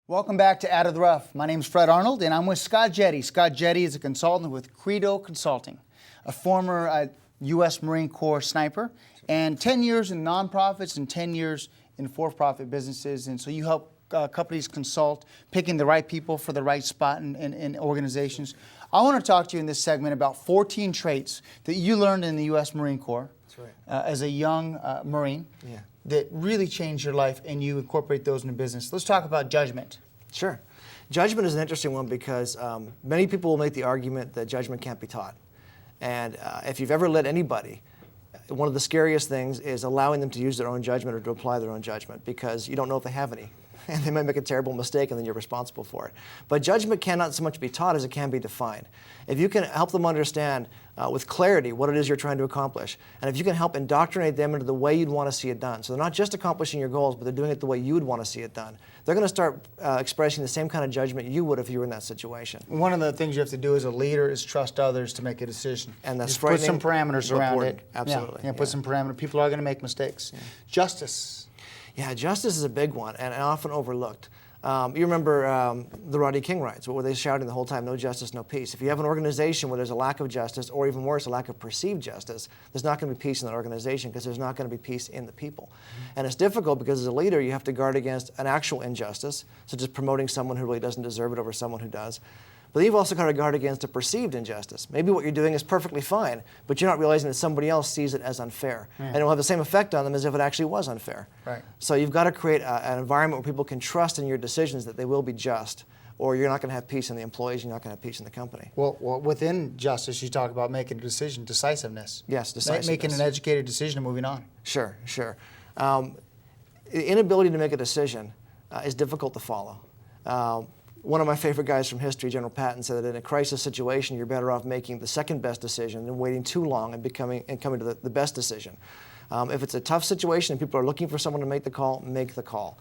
Welcome back to Out of the Rough. My name is Fred Arnold, and I'm with Scott Jette. Scott Jette is a consultant with Credo Consulting, a former U.S. Marine Corps sniper, and 10 years in nonprofits and 10 years in for-profit businesses. And so you help companies consult, picking the right people for the right spot in organizations. I want to talk to you in this segment about 14 traits that you learned in the U.S. Marine Corps. That's right. As a young Marine. Yeah. That really changed your life, and you incorporate those into business. Let's talk about judgment. Sure. Judgment is an interesting one because many people will make the argument that judgment can't be taught. And if you've ever led anybody, one of the scariest things is allowing them to use their own judgment or to apply their own judgment, because you don't know if they have any. And they might make a terrible mistake, and then you're responsible for it. But judgment cannot so much be taught as it can be defined. If you can help them understand with clarity what it is you're trying to accomplish, and if you can help indoctrinate them into the way you'd want to see it done, so they're not just accomplishing your goals, but they're doing it the way you would want to see it done, they're going to start expressing the same kind of judgment you would if you were in that situation. One of the things you have to do as a leader is trust others to make a decision. And that's just put some parameters around it. Absolutely. Yeah, put some parameters. People are going to make mistakes. Yeah. Justice. Yeah, justice is a big one and often overlooked. You remember the Rodney King riots. What were they shouting the whole time? No justice, no peace. If you have an organization where there's a lack of justice, or even worse, a lack of perceived justice, there's not going to be peace in that organization, because there's not going to be peace in the people. And it's difficult because as a leader, you have to guard against an actual injustice, such as promoting someone who really doesn't deserve it over someone who does. But you've also got to guard against a perceived injustice. Maybe what you're doing is perfectly fine, but you're not realizing that somebody else sees it as unfair. Yeah. And it will have the same effect on them as if it actually was unfair. Right. So you've got to create an environment where people can trust in your decisions that they will be just, or you're not going to have peace in the employees, you're not going to have peace in the company. Well, within justice, you talk about making a decision, decisiveness. Yes, decisiveness. Making an educated decision and moving on. Sure, sure. The inability to make a decision is difficult to follow. One of my favorite guys from history, General Patton, said that in a crisis situation, you're better off making the second best decision than waiting too long and coming to the best decision. If it's a tough situation and people are looking for someone to make the call, make the call.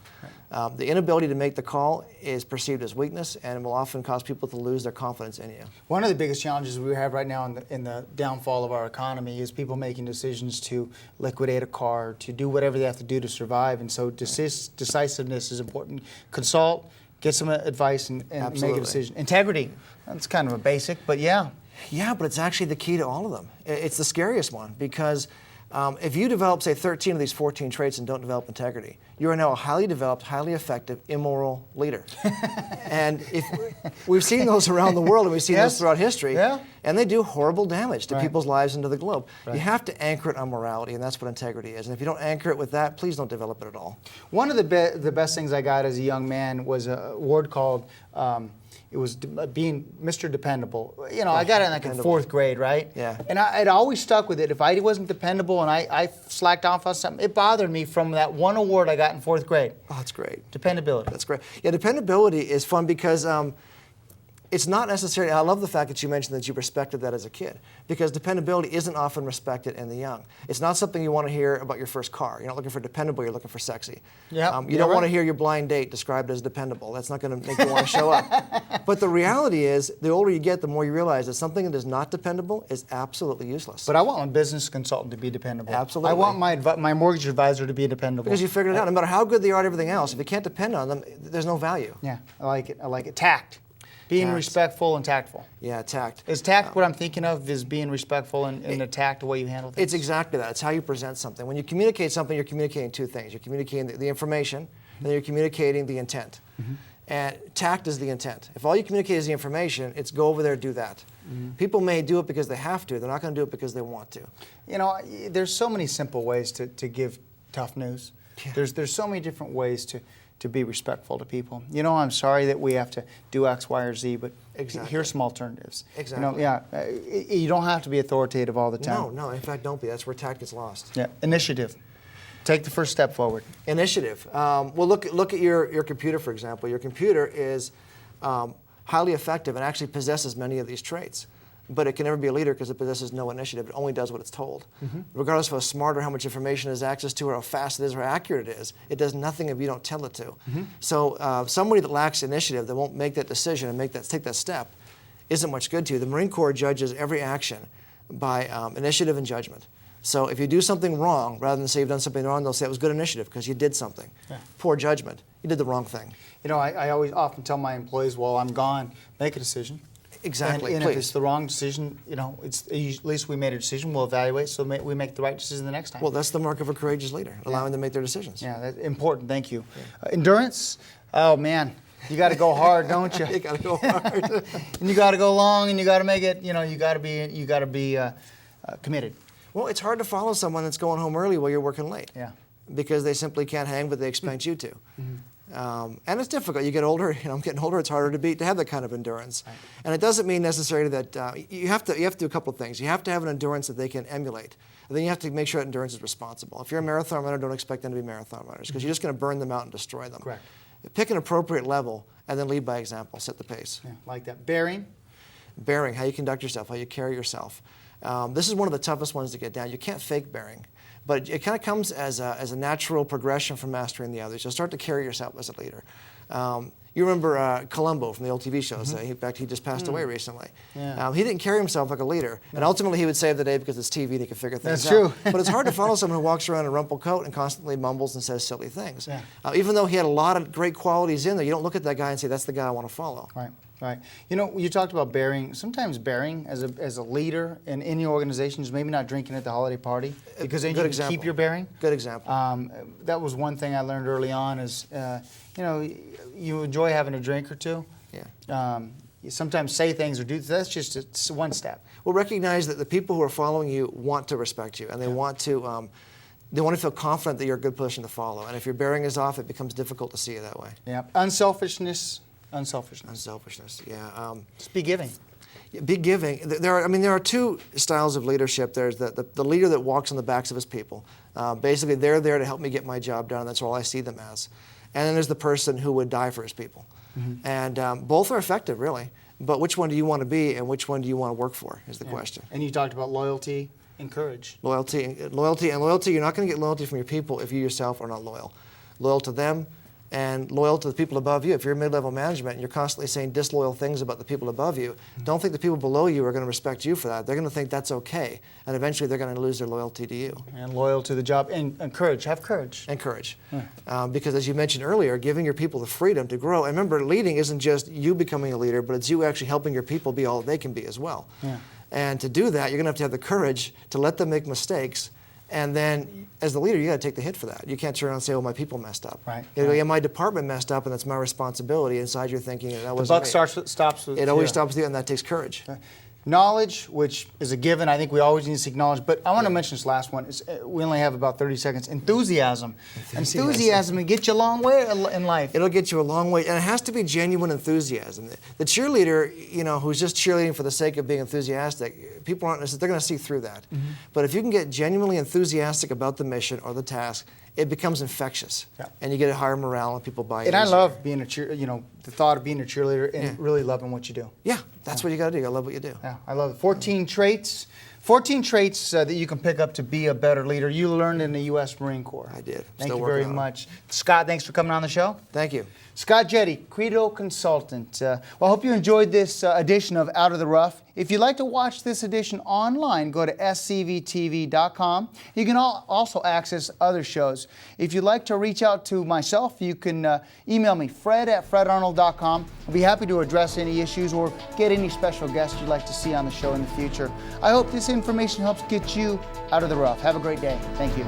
Right. The inability to make the call is perceived as weakness, and will often cause people to lose their confidence in you. One of the biggest challenges we have right now in the downfall of our economy is people making decisions to liquidate a car, to do whatever they have to do to survive, and so decisiveness is important. Consult. Get some advice and make a decision. Integrity, that's kind of a basic, but yeah. Yeah, but it's actually the key to all of them. It's the scariest one, because if you develop, say, 13 of these 14 traits and don't develop integrity, you are now a highly developed, highly effective, immoral leader. And we've seen those around the world, and we've seen those throughout history, and they do horrible damage to people's lives and to the globe. Right. You have to anchor it on morality, and that's what integrity is. And if you don't anchor it with that, please don't develop it at all. One of the best things I got as a young man was an award called it was being Mr. Dependable. You know, I got it in fourth grade, right? Yeah. And I'd always stuck with it. If I wasn't dependable and I slacked off on something, it bothered me from that one award I got in fourth grade. Oh, that's great. Dependability. That's great. Yeah, dependability is fun because it's not necessarily, I love the fact that you mentioned that you respected that as a kid, because dependability isn't often respected in the young. It's not something you want to hear about your first car. You're not looking for dependable, you're looking for sexy. Yeah, you don't want to hear your blind date described as dependable. That's not going to make you want to show up. But the reality is, the older you get, the more you realize that something that is not dependable is absolutely useless. But I want my business consultant to be dependable. Absolutely. I want my mortgage advisor to be dependable. Because you figured it out. No matter how good they are at everything else, if you can't depend on them, there's no value. Yeah, I like it. I like it. Tact. Being respectful and tactful. Yeah, tact. Is tact what I'm thinking of, is being respectful and the tact, the way you handle things? It's exactly that. It's how you present something. When you communicate something, you're communicating two things. You're communicating the information, and then you're communicating the intent. Mm-hmm. And tact is the intent. If all you communicate is the information, it's go over there, do that. Mm-hmm. People may do it because they have to. They're not going to do it because they want to. You know, there's so many simple ways to give tough news. Yeah. There's so many different ways to be respectful to people. You know, I'm sorry that we have to do X, Y, or Z, but here's some alternatives. Exactly. You know, you don't have to be authoritative all the time. No, in fact, don't be. That's where tact gets lost. Yeah, initiative. Take the first step forward. Initiative. Well, look at your computer, for example. Your computer is highly effective and actually possesses many of these traits. But it can never be a leader because it possesses no initiative. It only does what it's told. Mm-hmm. Regardless of how smart or how much information it has access to, or how fast it is, or how accurate it is, it does nothing if you don't tell it to. Mm-hmm. So somebody that lacks initiative, that won't make that decision and take that step, isn't much good to you. The Marine Corps judges every action by initiative and judgment. So if you do something wrong, rather than say you've done something wrong, they'll say it was good initiative because you did something. Yeah. Poor judgment. You did the wrong thing. You know, I always often tell my employees, while I'm gone, make a decision. Exactly. And please. if it's the wrong decision, you know, at least we made a decision. We'll evaluate, so we make the right decision the next time. Well, that's the mark of a courageous leader, allowing them to make their decisions. Yeah, that's important. Thank you. Endurance. Oh man, you got to go hard, don't you? You got to go hard. And you got to go long, and you got to make it. You know, you got to be committed. Well, it's hard to follow someone that's going home early while you're working late. Yeah. Because they simply can't hang, but they expect you to. And it's difficult. You get older. You know, I'm getting older. It's harder to have that kind of endurance. Right. And it doesn't mean necessarily that you have to do a couple of things. You have to have an endurance that they can emulate. And then you have to make sure that endurance is responsible. If you're a marathon runner, don't expect them to be marathon runners because you're just going to burn them out and destroy them. Correct. Pick an appropriate level and then lead by example. Set the pace. Yeah, like that. Bearing. Bearing, how you conduct yourself, how you carry yourself. This is one of the toughest ones to get down. You can't fake bearing. But it kind of comes as a natural progression from mastering the others. You'll start to carry yourself as a leader. You remember Columbo from the old TV shows. In fact, he just passed away recently. Yeah. He didn't carry himself like a leader. And ultimately, he would save the day because it's TV and he could figure things That's true. out. But it's hard to follow someone who walks around in a rumpled coat and constantly mumbles and says silly things. Yeah. Even though he had a lot of great qualities in there, you don't look at that guy and say, that's the guy I want to follow. Right. Right. You know, you talked about bearing. Sometimes bearing as a leader in any organization is maybe not drinking at the holiday party because then you can keep your bearing. Good example. That was one thing I learned early on is, you know, you enjoy having a drink or two. Yeah. You sometimes say things or do things. That's just it's one step. Well, recognize that the people who are following you want to respect you and they want to feel confident that you're a good person to follow. And if your bearing is off, it becomes difficult to see you that way. Yeah. Unselfishness. Unselfishness, yeah. Just be giving. Be giving. There are two styles of leadership. There's the leader that walks on the backs of his people. Basically, they're there to help me get my job done. That's all I see them as. And then there's the person who would die for his people. And both are effective, really. But which one do you want to be and which one do you want to work for is the question. And you talked about loyalty and courage. Loyalty. You're not going to get loyalty from your people if you yourself are not loyal. Loyal to them and loyal to the people above you. If you're mid-level management and you're constantly saying disloyal things about the people above you, don't think the people below you are going to respect you for that. They're going to think that's okay. And eventually they're going to lose their loyalty to you. And loyal to the job. And courage. Have courage. And courage. Because as you mentioned earlier, giving your people the freedom to grow. And remember, leading isn't just you becoming a leader, but it's you actually helping your people be all they can be as well. Yeah. And to do that, you're going to have the courage to let them make mistakes. And then, as the leader, you got to take the hit for that. You can't turn around and say, "Oh, my people messed up." Right. You go, yeah, my department messed up, and that's my responsibility. Inside, you're thinking that was the buck stops with it always stops with you, and that takes courage. Knowledge, which is a given, I think we always need to seek knowledge. But I want to mention this last one. We only have about 30 seconds. Enthusiasm. Enthusiasm will get you a long way in life. It'll get you a long way, and it has to be genuine enthusiasm. The cheerleader, who's just cheerleading for the sake of being enthusiastic, people aren't necessarily, they're going to see through that. But if you can get genuinely enthusiastic about the mission or the task, it becomes infectious, and you get a higher morale, and people buy in. And I love being the thought of being a cheerleader and really loving what you do. Yeah, that's what you got to do. You got to love what you do. Yeah, I love it. 14 traits. 14 traits that you can pick up to be a better leader. You learned in the U.S. Marine Corps. I did. Thank you very much. Scott, thanks for coming on the show. Thank you. Scott Jette, Credo Consultant. Well, I hope you enjoyed this edition of Out of the Rough. If you'd like to watch this edition online, go to scvtv.com. You can also access other shows. If you'd like to reach out to myself, you can email me, fred@fredarnold.com. I'll be happy to address any issues or get any special guests you'd like to see on the show in the future. I hope this information helps get you out of the rough. Have a great day. Thank you.